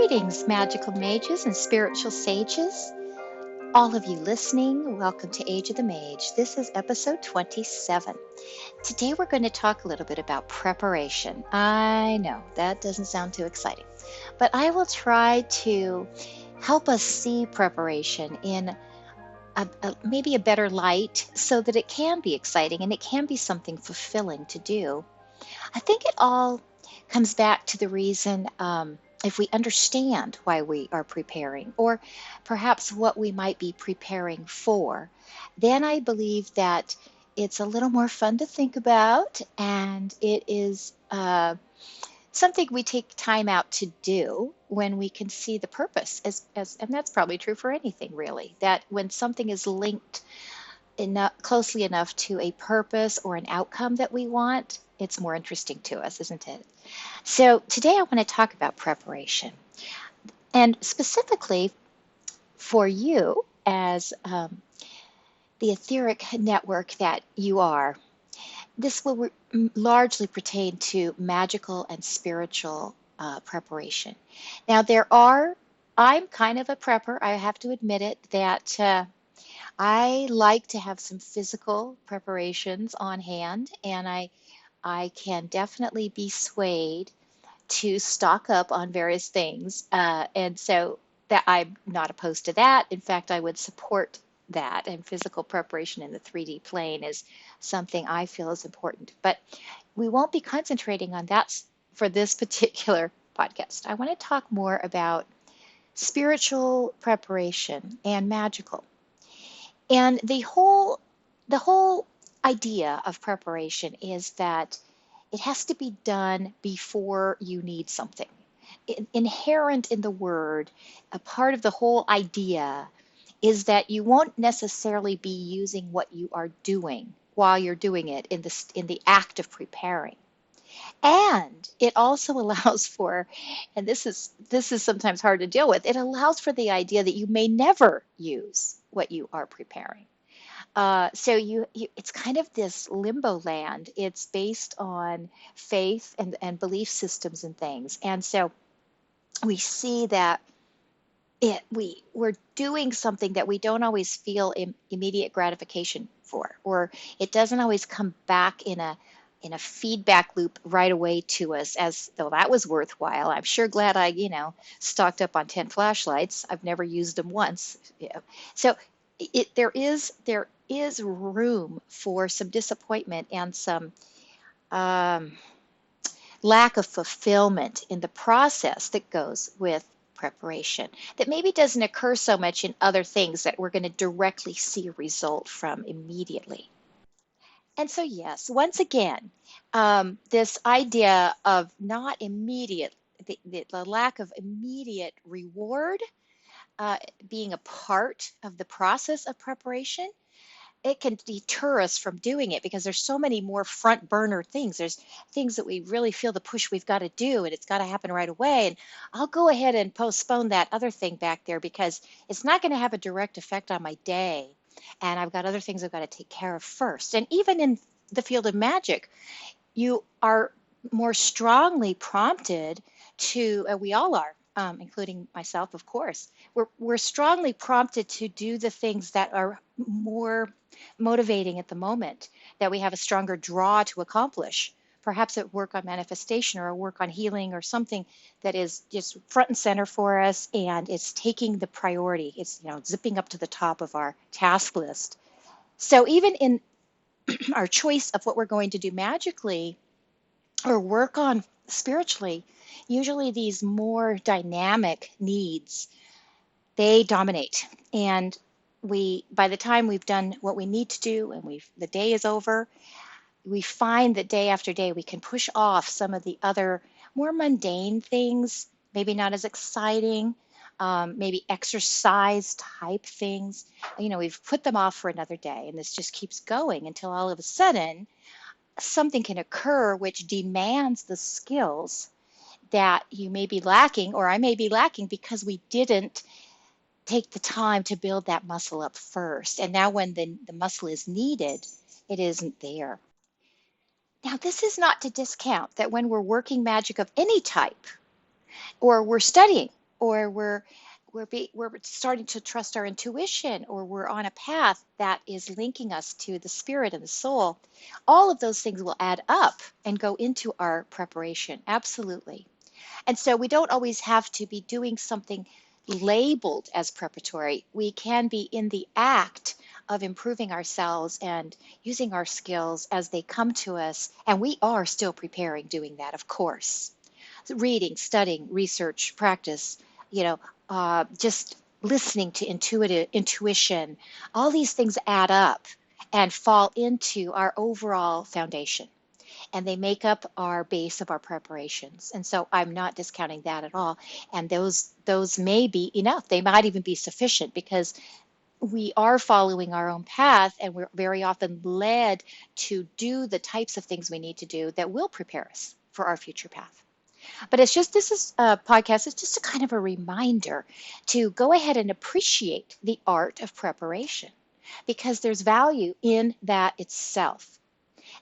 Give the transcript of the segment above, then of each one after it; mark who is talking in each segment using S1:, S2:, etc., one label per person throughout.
S1: Greetings, magical mages and spiritual sages. All of you listening, welcome to Age of the Mage. This is episode 27. Today we're going to talk a little bit about preparation. I know that doesn't sound too exciting, but I will try to help us see preparation in maybe a better light so that it can be exciting and it can be something fulfilling to do. I think it all comes back to the reason if we understand why we are preparing, or perhaps what we might be preparing for, then I believe that it's a little more fun to think about, and it is something we take time out to do when we can see the purpose. And that's probably true for anything, really, that when something is linked closely enough to a purpose or an outcome that we want, it's more interesting to us, isn't it? So today I want to talk about preparation, and specifically for you as the etheric network that you are. This will largely pertain to magical and spiritual preparation. Now I'm kind of a prepper, I have to admit it, that I like to have some physical preparations on hand, and I can definitely be swayed to stock up on various things. And so that I'm not opposed to that. In fact, I would support that. And physical preparation in the 3D plane is something I feel is important. But we won't be concentrating on that for this particular podcast. I want to talk more about spiritual preparation and magical. And the whole idea of preparation is that it has to be done before you need something. Inherent in the word, a part of the whole idea is that you won't necessarily be using what you are doing while you're doing it in the act of preparing. And it also allows for, and this is sometimes hard to deal with, it allows for the idea that you may never use what you are preparing. So it's kind of this limbo land. It's based on faith and belief systems and things. And so we see that we're doing something that we don't always feel immediate gratification for, or it doesn't always come back in a feedback loop right away to us as though that was worthwhile. I'm sure glad I, stocked up on 10 flashlights. I've never used them once. So there is room for some disappointment and some lack of fulfillment in the process that goes with preparation that maybe doesn't occur so much in other things that we're going to directly see a result from immediately. And so, yes, once again, this idea of not immediate, the lack of immediate reward uh, being a part of the process of preparation, it can deter us from doing it because there's so many more front burner things. There's things that we really feel the push we've got to do, and it's got to happen right away. And I'll go ahead and postpone that other thing back there because it's not going to have a direct effect on my day. And I've got other things I've got to take care of first. And even in the field of magic, you are more strongly prompted to, we all are, including myself, of course, we're strongly prompted to do the things that are more motivating at the moment, that we have a stronger draw to accomplish. Perhaps at work on manifestation or a work on healing or something that is just front and center for us, and it's taking the priority. It's zipping up to the top of our task list. So even in our choice of what we're going to do magically or work on spiritually, usually these more dynamic needs, they dominate. And by the time we've done what we need to do and the day is over, we find that day after day we can push off some of the other more mundane things, maybe not as exciting, maybe exercise type things. We've put them off for another day, and this just keeps going until all of a sudden something can occur which demands the skills that you may be lacking, or I may be lacking, because we didn't take the time to build that muscle up first. And now when the muscle is needed, it isn't there. Now, this is not to discount that when we're working magic of any type, or we're studying or we're starting to trust our intuition, or we're on a path that is linking us to the spirit and the soul. All of those things will add up and go into our preparation. Absolutely. And so we don't always have to be doing something labeled as preparatory. We can be in the act of improving ourselves and using our skills as they come to us. And we are still preparing, doing that, of course. Reading, studying, research, practice, you know, just listening to intuition, all these things add up and fall into our overall foundation, and they make up our base of our preparations. And so I'm not discounting that at all. And those may be enough. They might even be sufficient, because we are following our own path, and we're very often led to do the types of things we need to do that will prepare us for our future path. But it's just, this is a podcast, it's just a kind of a reminder to go ahead and appreciate the art of preparation, because there's value in that itself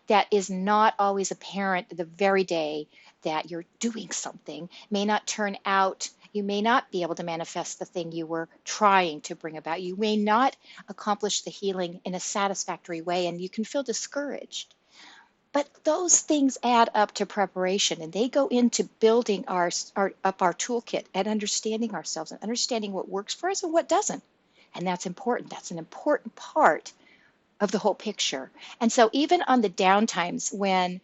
S1: that is not always apparent the very day that you're doing something. May not turn out, you may not be able to manifest the thing you were trying to bring about. You may not accomplish the healing in a satisfactory way, and you can feel discouraged. But those things add up to preparation, and they go into building up our toolkit and understanding ourselves and understanding what works for us and what doesn't. And that's important. That's an important part of the whole picture. And so even on the down times when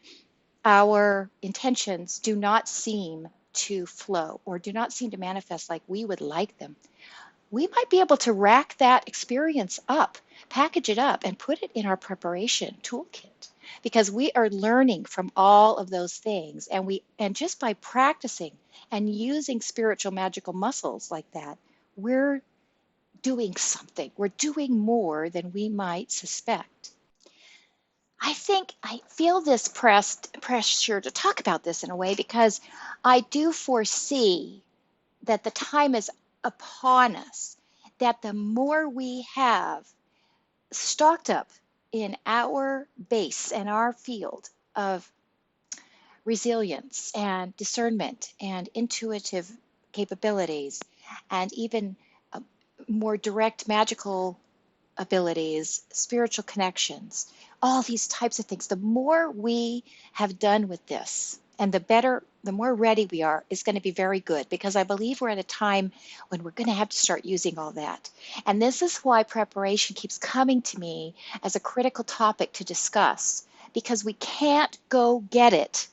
S1: our intentions do not seem to flow or do not seem to manifest like we would like them, we might be able to rack that experience up, package it up, and put it in our preparation toolkit, because we are learning from all of those things. And just by practicing and using spiritual magical muscles like that, we're doing something. We're doing more than we might suspect. I think I feel this pressure to talk about this in a way, because I do foresee that the time is upon us, that the more we have stocked up in our base and our field of resilience and discernment and intuitive capabilities, and even uh, more direct magical abilities, spiritual connections, all these types of things, the more we have done with this, and the better, the more ready we are, is going to be very good, because I believe we're at a time when we're going to have to start using all that. And this is why preparation keeps coming to me as a critical topic to discuss, because we can't go get it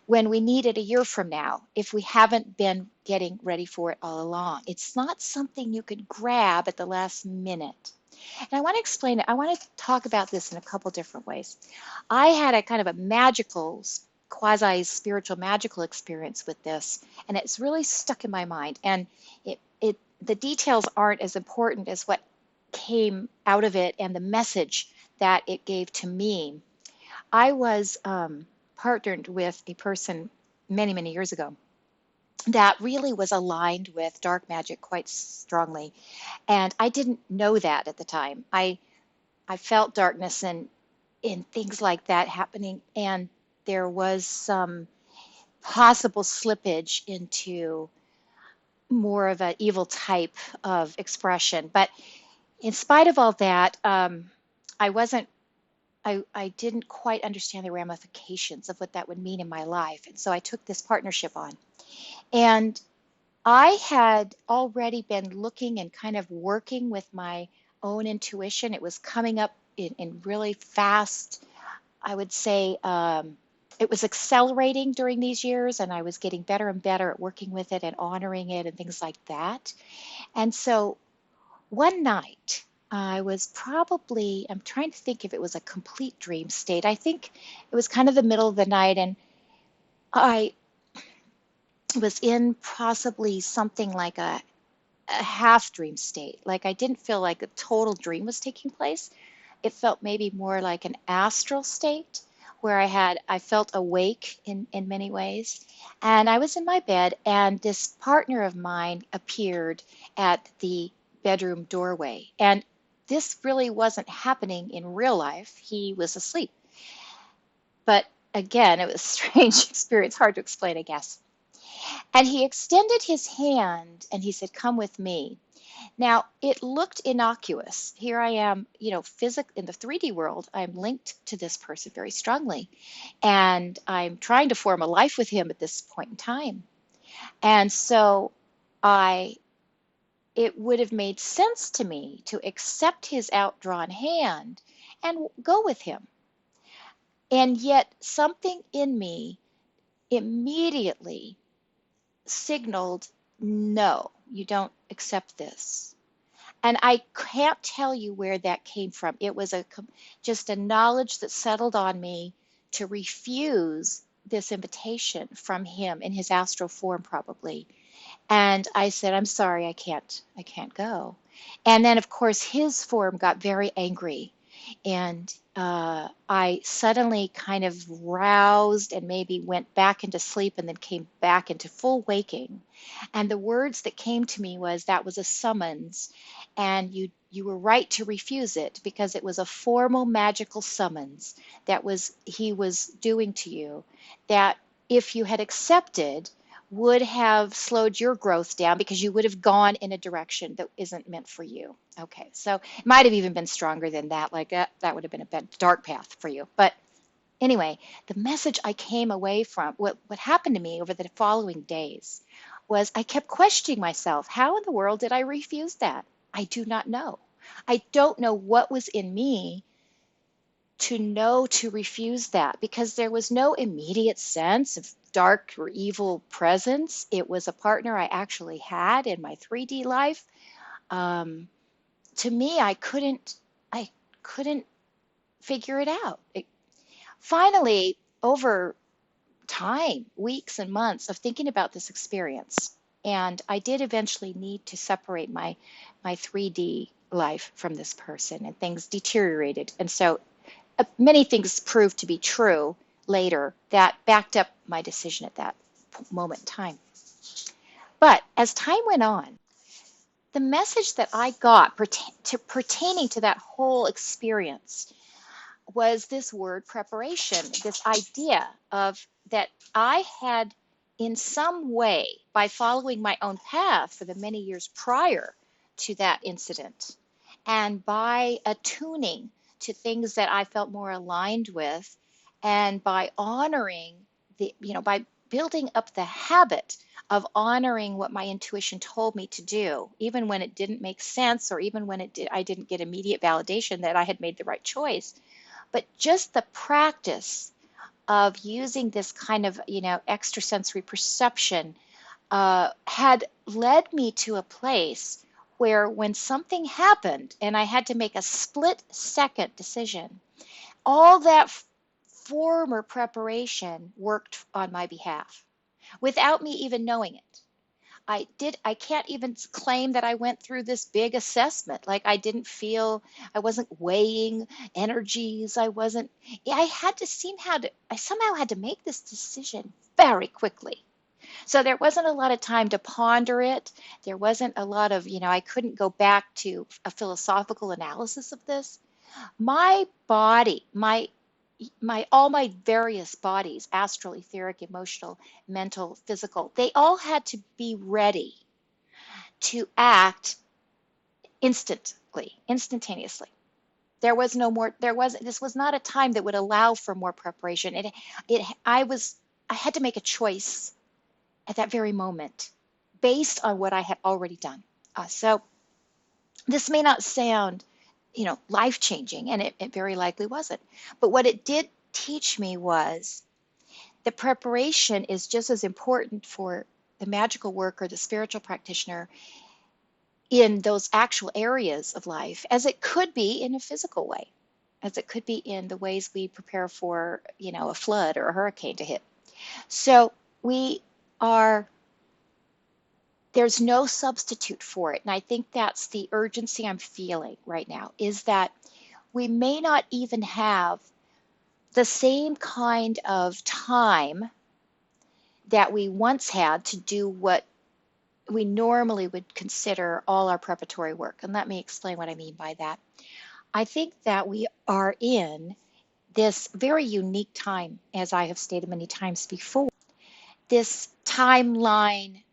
S1: when we need it a year from now if we haven't been getting ready for it all along. It's not something you could grab at the last minute. And I want to explain it. I want to talk about this in a couple different ways. I had a kind of a magical, quasi-spiritual magical experience with this, and it's really stuck in my mind. And the details aren't as important as what came out of it and the message that it gave to me. I was partnered with a person many, many years ago that really was aligned with dark magic quite strongly. And I didn't know that at the time. I felt darkness and in things like that happening, and there was some possible slippage into more of an evil type of expression. But in spite of all that, I wasn't I didn't quite understand the ramifications of what that would mean in my life. And so I took this partnership on. And I had already been looking and kind of working with my own intuition. It was coming up in really fast, I would say, it was accelerating during these years, and I was getting better and better at working with it and honoring it and things like that. And so one night, I was probably, I'm trying to think if it was a complete dream state. I think it was kind of the middle of the night, and I was in possibly something like a half dream state. Like I didn't feel like a total dream was taking place. It felt maybe more like an astral state where I felt awake in many ways. And I was in my bed, and this partner of mine appeared at the bedroom doorway. And this really wasn't happening in real life. He was asleep. But again, it was a strange experience, hard to explain, I guess. And he extended his hand and he said, "Come with me." Now, it looked innocuous. Here I am, in the 3D world, I'm linked to this person very strongly. And I'm trying to form a life with him at this point in time. And so I it would have made sense to me to accept his outdrawn hand and go with him. And yet something in me immediately signaled, no, you don't accept this. And I can't tell you where that came from. It was just a knowledge that settled on me to refuse this invitation from him in his astral form, probably. And I said, "I'm sorry, I can't go." And then, of course, his form got very angry. And I suddenly kind of roused and maybe went back into sleep and then came back into full waking. And the words that came to me was, "That was a summons, and you were right to refuse it because it was a formal magical summons that was he was doing to you, that if you had accepted would have slowed your growth down because you would have gone in a direction that isn't meant for you." Okay, so it might have even been stronger than that. Like that would have been a dark path for you. But anyway, the message I came away from, what happened to me over the following days was I kept questioning myself. How in the world did I refuse that? I do not know. I don't know what was in me to know to refuse that because there was no immediate sense of dark or evil presence. It was a partner I actually had in my 3D life. Um, to me, I couldn't figure it out. Finally, over time, weeks and months of thinking about this experience, and I did eventually need to separate my 3D life from this person, and things deteriorated. And so many things proved to be true later that backed up my decision at that moment in time. But as time went on, the message that I got pertaining to that whole experience was this word preparation, this idea of that I had in some way, by following my own path for the many years prior to that incident, and by attuning to things that I felt more aligned with, and by honoring by building up the habit of honoring what my intuition told me to do, even when it didn't make sense, or even when I didn't get immediate validation that I had made the right choice. But just the practice of using this kind of, extrasensory perception had led me to a place where when something happened and I had to make a split second decision, all that former preparation worked on my behalf without me even knowing it. I can't even claim that I went through this big assessment. Like I wasn't weighing energies. I somehow had to make this decision very quickly. So there wasn't a lot of time to ponder it. There wasn't a lot of, I couldn't go back to a philosophical analysis of this. My body, all my various bodies, astral, etheric, emotional, mental, physical, they all had to be ready to act instantaneously. This was not a time that would allow for more preparation. I had to make a choice at that very moment based on what I had already done. So this may not sound, life changing, and it very likely wasn't. But what it did teach me was the preparation is just as important for the magical work or the spiritual practitioner in those actual areas of life as it could be in a physical way, as it could be in the ways we prepare for, a flood or a hurricane to hit. So we are, there's no substitute for it. And I think that's the urgency I'm feeling right now, is that we may not even have the same kind of time that we once had to do what we normally would consider all our preparatory work. And let me explain what I mean by that. I think that we are in this very unique time, as I have stated many times before, this timeline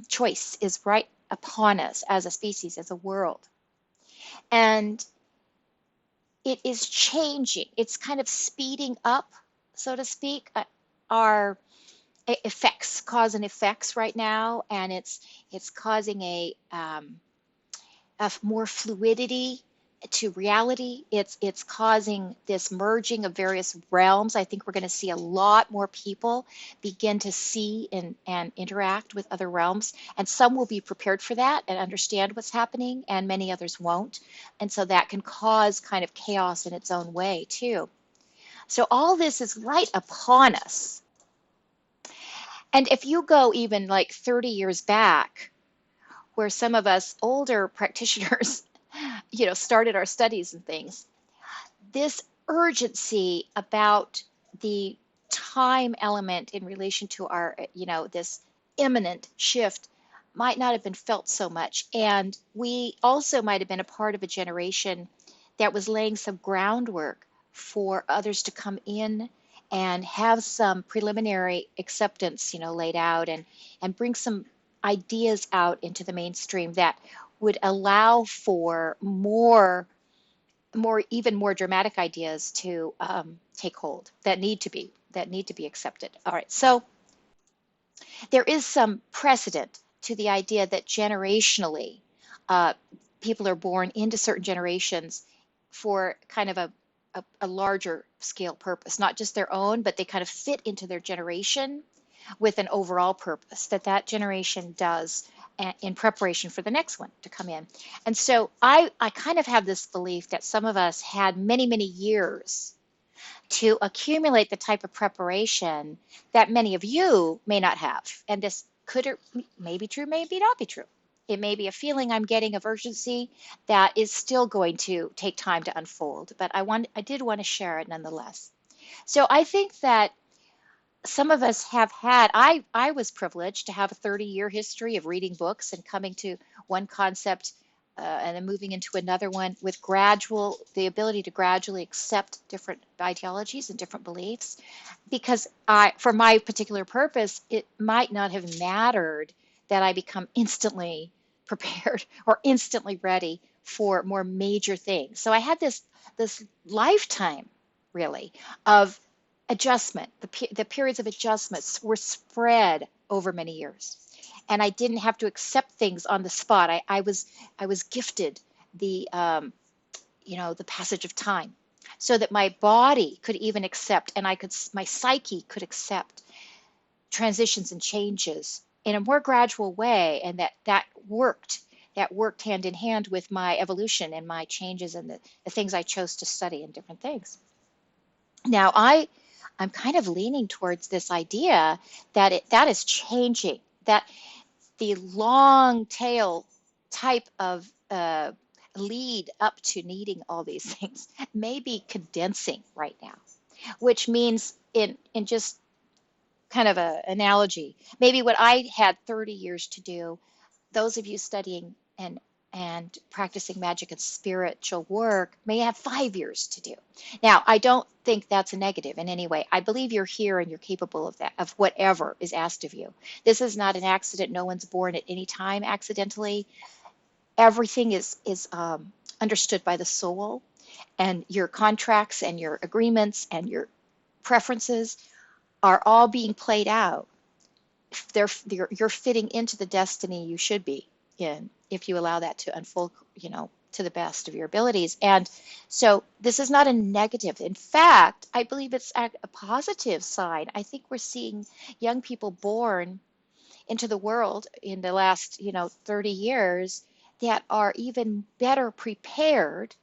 S1: choice is right upon us as a species, as a world. And it is changing. It's kind of speeding up, so to speak, our effects, cause and effects right now, and it's causing a more fluidity to reality. It's causing this merging of various realms. I think we're going to see a lot more people begin to see and interact with other realms, and some will be prepared for that and understand what's happening, and many others won't. And so that can cause kind of chaos in its own way too. So all this is right upon us. And if you go even like 30 years back, where some of us older practitioners started our studies and things, this urgency about the time element in relation to our, this imminent shift might not have been felt so much. And we also might have been a part of a generation that was laying some groundwork for others to come in and have some preliminary acceptance, laid out, and bring some ideas out into the mainstream that would allow for even more dramatic ideas to take hold that need to be accepted. All right, so there is some precedent to the idea that generationally, uh, people are born into certain generations for kind of a larger scale purpose, not just their own, but they kind of fit into their generation with an overall purpose that generation does in preparation for the next one to come in. And so I kind of have this belief that some of us had many, many years to accumulate the type of preparation that many of you may not have. And this could or may be true, may not be true. It may be a feeling I'm getting of urgency that is still going to take time to unfold, but I did want to share it nonetheless. So I think that some of us have had, I was privileged to have a 30-year history of reading books and coming to one concept and then moving into another one with the ability to gradually accept different ideologies and different beliefs. Because for my particular purpose, it might not have mattered that I become instantly prepared or instantly ready for more major things. So I had this lifetime, really, of adjustment. The periods of adjustments were spread over many years, and I didn't have to accept things on the spot. I was gifted the passage of time, so that my body could even accept, and my psyche could accept transitions and changes in a more gradual way, and that worked hand in hand with my evolution and my changes and the things I chose to study and different things. Now I'm kind of leaning towards this idea that is changing, that the long tail type of lead up to needing all these things may be condensing right now, which means in just kind of an analogy, maybe what I had 30 years to do, those of you studying and practicing magic and spiritual work may have 5 years to do. Now, I don't think that's a negative in any way. I believe you're here and you're capable of that, of whatever is asked of you. This is not an accident. No one's born at any time accidentally. Everything is understood by the soul, and your contracts and your agreements and your preferences are all being played out. You're fitting into the destiny you should be in if you allow that to unfold, to the best of your abilities. And so this is not a negative. In fact, I believe it's a positive side. I think we're seeing young people born into the world in the last, 30 years that are even better prepared.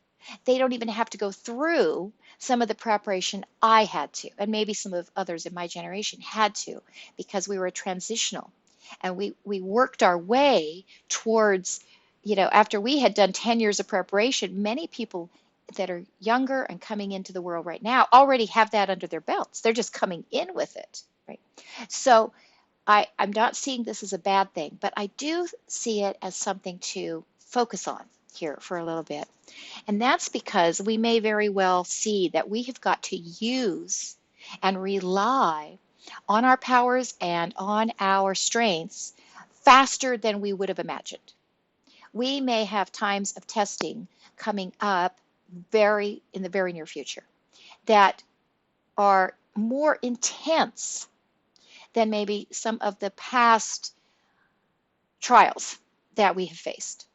S1: They don't even have to go through some of the preparation I had to, and maybe some of others in my generation had to, because we were transitional. And we worked our way towards, after we had done 10 years of preparation, many people that are younger and coming into the world right now already have that under their belts. They're just coming in with it, right? So I'm not seeing this as a bad thing, but I do see it as something to focus on here for a little bit. And that's because we may very well see that we have got to use and rely on our powers and on our strengths faster than we would have imagined. We may have times of testing coming up in the very near future that are more intense than maybe some of the past trials that we have faced.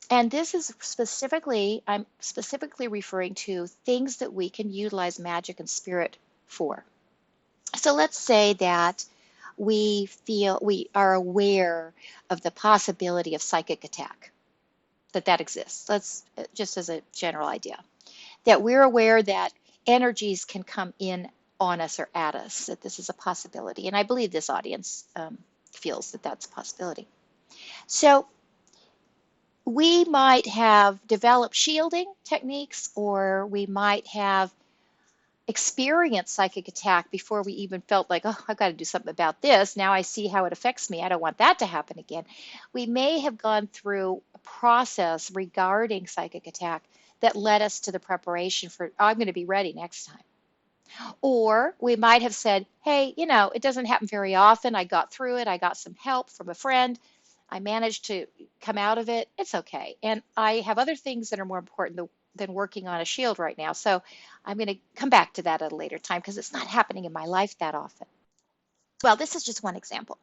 S1: And this is I'm specifically referring to things that we can utilize magic and spirit for. So let's say that we are aware of the possibility of psychic attack, that exists. Let's just as a general idea, that we're aware that energies can come in on us or at us, that this is a possibility. And I believe this audience feels that that's a possibility. So we might have developed shielding techniques, or we might have experienced psychic attack before we even felt like, oh, I've got to do something about this. Now I see how it affects me. I don't want that to happen again. We may have gone through a process regarding psychic attack that led us to the preparation for, oh, I'm going to be ready next time. Or we might have said, hey, it doesn't happen very often. I got through it. I got some help from a friend. I managed to come out of it. It's okay. And I have other things that are more important than working on a shield right now. So I'm going to come back to that at a later time because it's not happening in my life that often. Well, this is just one example.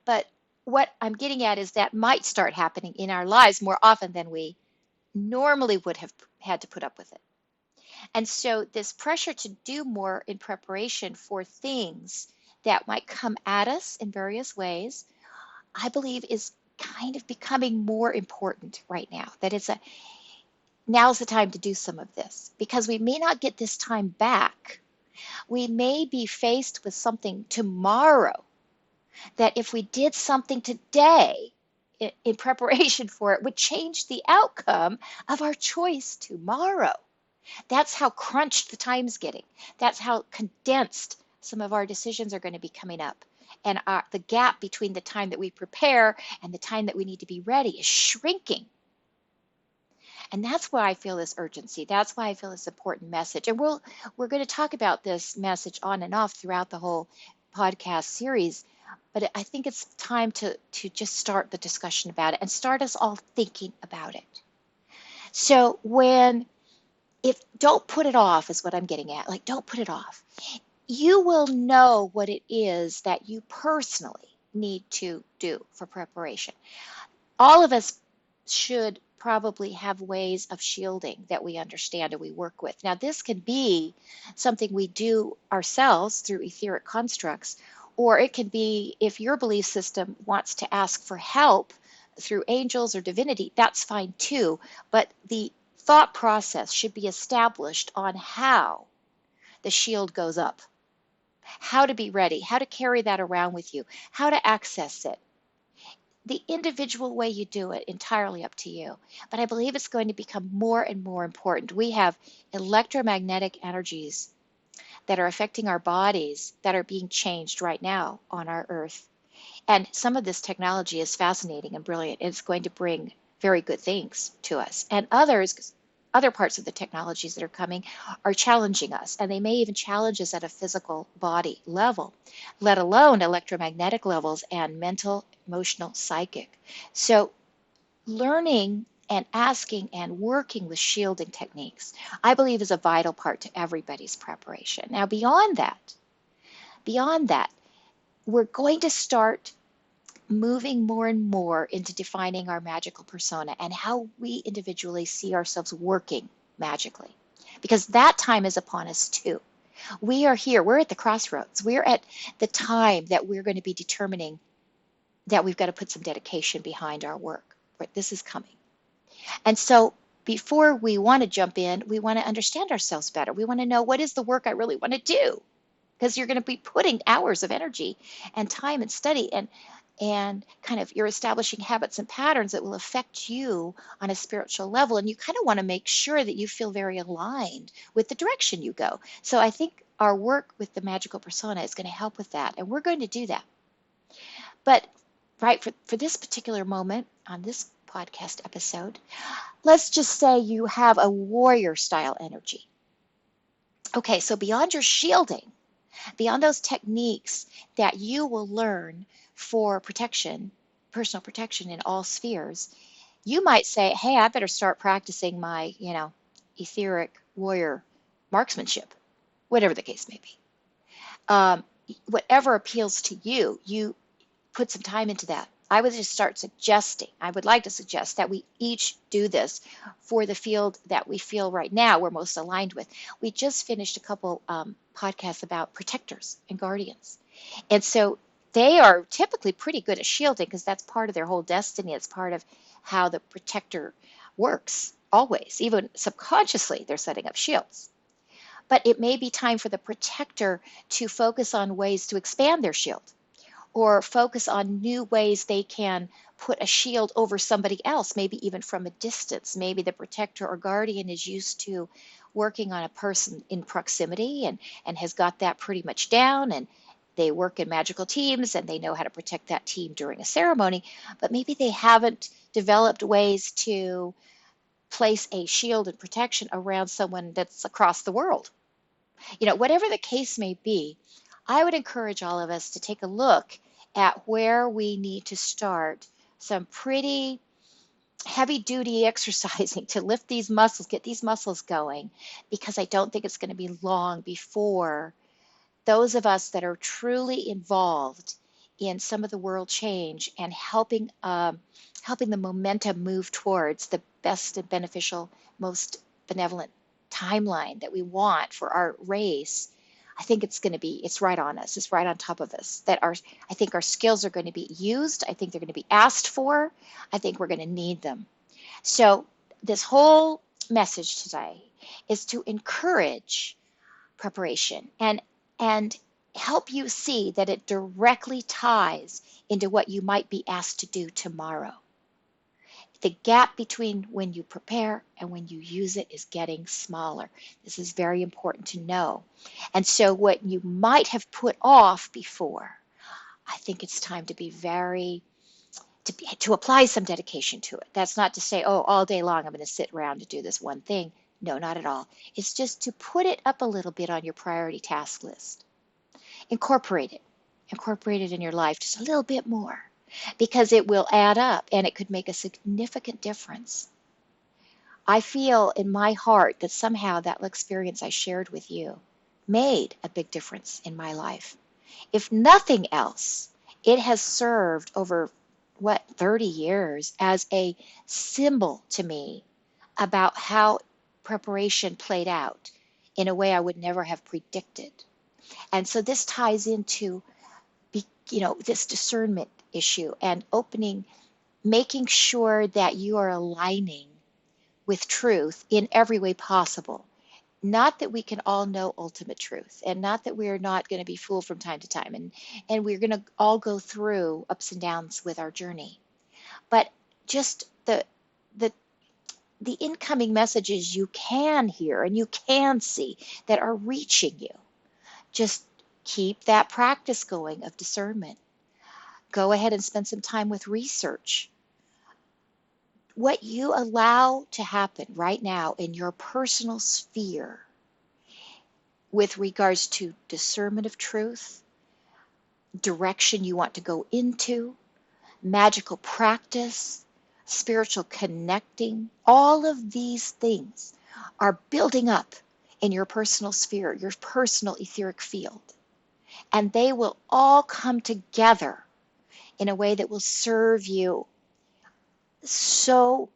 S1: But what I'm getting at is that might start happening in our lives more often than we normally would have had to put up with it. And so this pressure to do more in preparation for things that might come at us in various ways, I believe is kind of becoming more important right now. That now's the time to do some of this, because we may not get this time back. We may be faced with something tomorrow that if we did something today in preparation for it would change the outcome of our choice tomorrow. That's how crunched the time's getting. That's how condensed some of our decisions are going to be coming up. And the gap between the time that we prepare and the time that we need to be ready is shrinking. And that's why I feel this urgency. That's why I feel this important message. And we're going to talk about this message on and off throughout the whole podcast series. But I think it's time to just start the discussion about it and start us all thinking about it. So don't put it off is what I'm getting at. Like, don't put it off. You will know what it is that you personally need to do for preparation. All of us should probably have ways of shielding that we understand and we work with. Now, this can be something we do ourselves through etheric constructs, or it can be if your belief system wants to ask for help through angels or divinity, that's fine too. But the thought process should be established on how the shield goes up, how to be ready, how to carry that around with you, how to access it. The individual way you do it, entirely up to you. But I believe it's going to become more and more important. We have electromagnetic energies that are affecting our bodies that are being changed right now on our earth. And some of this technology is fascinating and brilliant. It's going to bring very good things to us. And other parts of the technologies that are coming are challenging us, and they may even challenge us at a physical body level, let alone electromagnetic levels and mental, emotional, psychic. So learning and asking and working with shielding techniques, I believe, is a vital part to everybody's preparation. Now, beyond that, we're going to start moving more and more into defining our magical persona and how we individually see ourselves working magically. Because that time is upon us too. We are here. We're at the crossroads. We're at the time that we're going to be determining that we've got to put some dedication behind our work. This is coming. And so before we want to jump in, we want to understand ourselves better. We want to know, what is the work I really want to do? Because you're going to be putting hours of energy and time and study and kind of you're establishing habits and patterns that will affect you on a spiritual level. And you kind of want to make sure that you feel very aligned with the direction you go. So I think our work with the magical persona is going to help with that. And we're going to do that. But for this particular moment on this podcast episode, let's just say you have a warrior style energy. Okay, so beyond your shielding, Beyond those techniques that you will learn for protection, personal protection in all spheres, you might say, hey, I better start practicing my, etheric warrior marksmanship, whatever the case may be. Um, Whatever appeals to you, you put some time into that. I would just start suggesting, I would like to suggest that we each do this for the field that we feel right now we're most aligned with. We just finished a couple podcasts about protectors and guardians. And so they are typically pretty good at shielding because that's part of their whole destiny. It's part of how the protector works always. Even subconsciously, they're setting up shields. But it may be time for the protector to focus on ways to expand their shield or focus on new ways they can put a shield over somebody else, maybe even from a distance. Maybe the protector or guardian is used to working on a person in proximity and has got that pretty much down, and they work in magical teams and they know how to protect that team during a ceremony, but maybe they haven't developed ways to place a shield and protection around someone that's across the world. Whatever the case may be, I would encourage all of us to take a look at where we need to start some pretty heavy duty exercising to lift these muscles, get these muscles going, because I don't think it's going to be long before those of us that are truly involved in some of the world change and helping the momentum move towards the best and beneficial, most benevolent timeline that we want for our race. I think it's right on us. It's right on top of us. I think our skills are going to be used. I think they're going to be asked for. I think we're going to need them. So this whole message today is to encourage preparation and help you see that it directly ties into what you might be asked to do tomorrow. The gap between when you prepare and when you use it is getting smaller. This is very important to know. And so what you might have put off before, I think it's time to be to apply some dedication to it. That's not to say, oh, all day long I'm going to sit around to do this one thing. No, not at all. It's just to put it up a little bit on your priority task list. Incorporate it. Incorporate it in your life just a little bit more, because it will add up and it could make a significant difference. I feel in my heart that somehow that experience I shared with you made a big difference in my life. If nothing else, it has served over, 30 years as a symbol to me about how preparation played out in a way I would never have predicted. And so this ties into, this discernment issue and making sure that you are aligning with truth in every way possible. Not that we can all know ultimate truth, and not that we are not going to be fooled from time to time, and we're going to all go through ups and downs with our journey. But just the the incoming messages you can hear and you can see that are reaching you. Just keep that practice going of discernment. Go ahead and spend some time with research. What you allow to happen right now in your personal sphere with regards to discernment of truth, direction you want to go into, magical practice, spiritual connecting, all of these things are building up in your personal sphere, your personal etheric field. And they will all come together in a way that will serve you so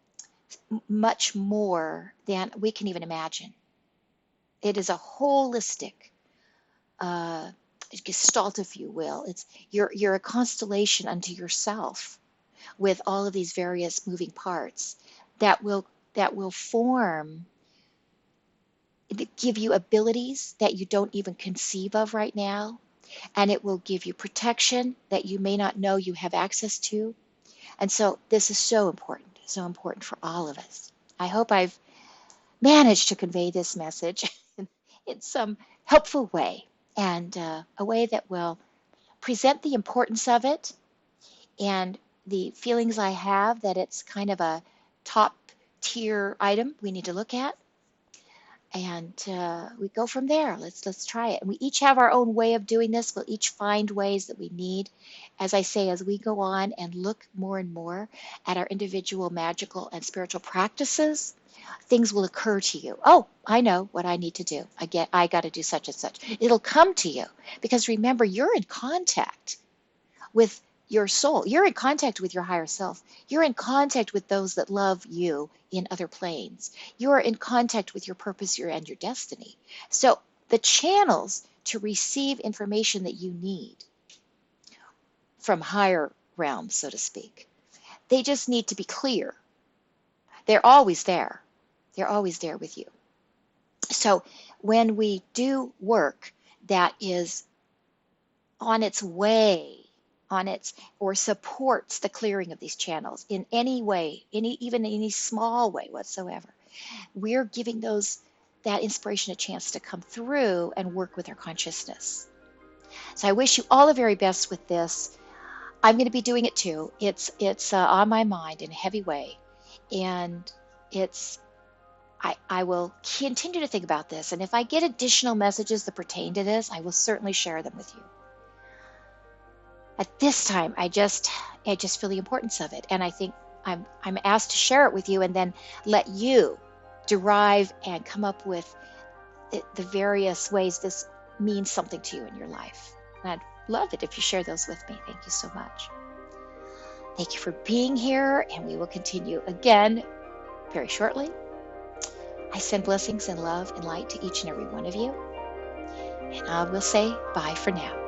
S1: much more than we can even imagine. It is a holistic gestalt, if you will. You're a constellation unto yourself with all of these various moving parts that will form, give you abilities that you don't even conceive of right now, and it will give you protection that you may not know you have access to. And so this is so important for all of us. I hope I've managed to convey this message in some helpful way, and a way that will present the importance of it and the feelings I have that it's kind of a top tier item we need to look at, And we go from there. Let's try it. And we each have our own way of doing this. We'll each find ways that we need. As I say, as we go on and look more and more at our individual magical and spiritual practices, things will occur to you. Oh, I know what I need to do. I got to do such and such. It'll come to you because remember, you're in contact with your soul. You're in contact with your higher self. You're in contact with those that love you in other planes. You are in contact with your purpose and your destiny. So the channels to receive information that you need from higher realms, so to speak, they just need to be clear. They're always there. They're always there with you. So when we do work that is on its way, or supports the clearing of these channels in any way, even any small way whatsoever, we're giving that inspiration a chance to come through and work with our consciousness. So I wish you all the very best with this. I'm going to be doing it too. It's on my mind in a heavy way, and I will continue to think about this. And if I get additional messages that pertain to this, I will certainly share them with you. At this time, I just feel the importance of it, and I think I'm asked to share it with you, and then let you derive and come up with the various ways this means something to you in your life. And I'd love it if you share those with me. Thank you so much. Thank you for being here, and we will continue again very shortly. I send blessings and love and light to each and every one of you, and I will say bye for now.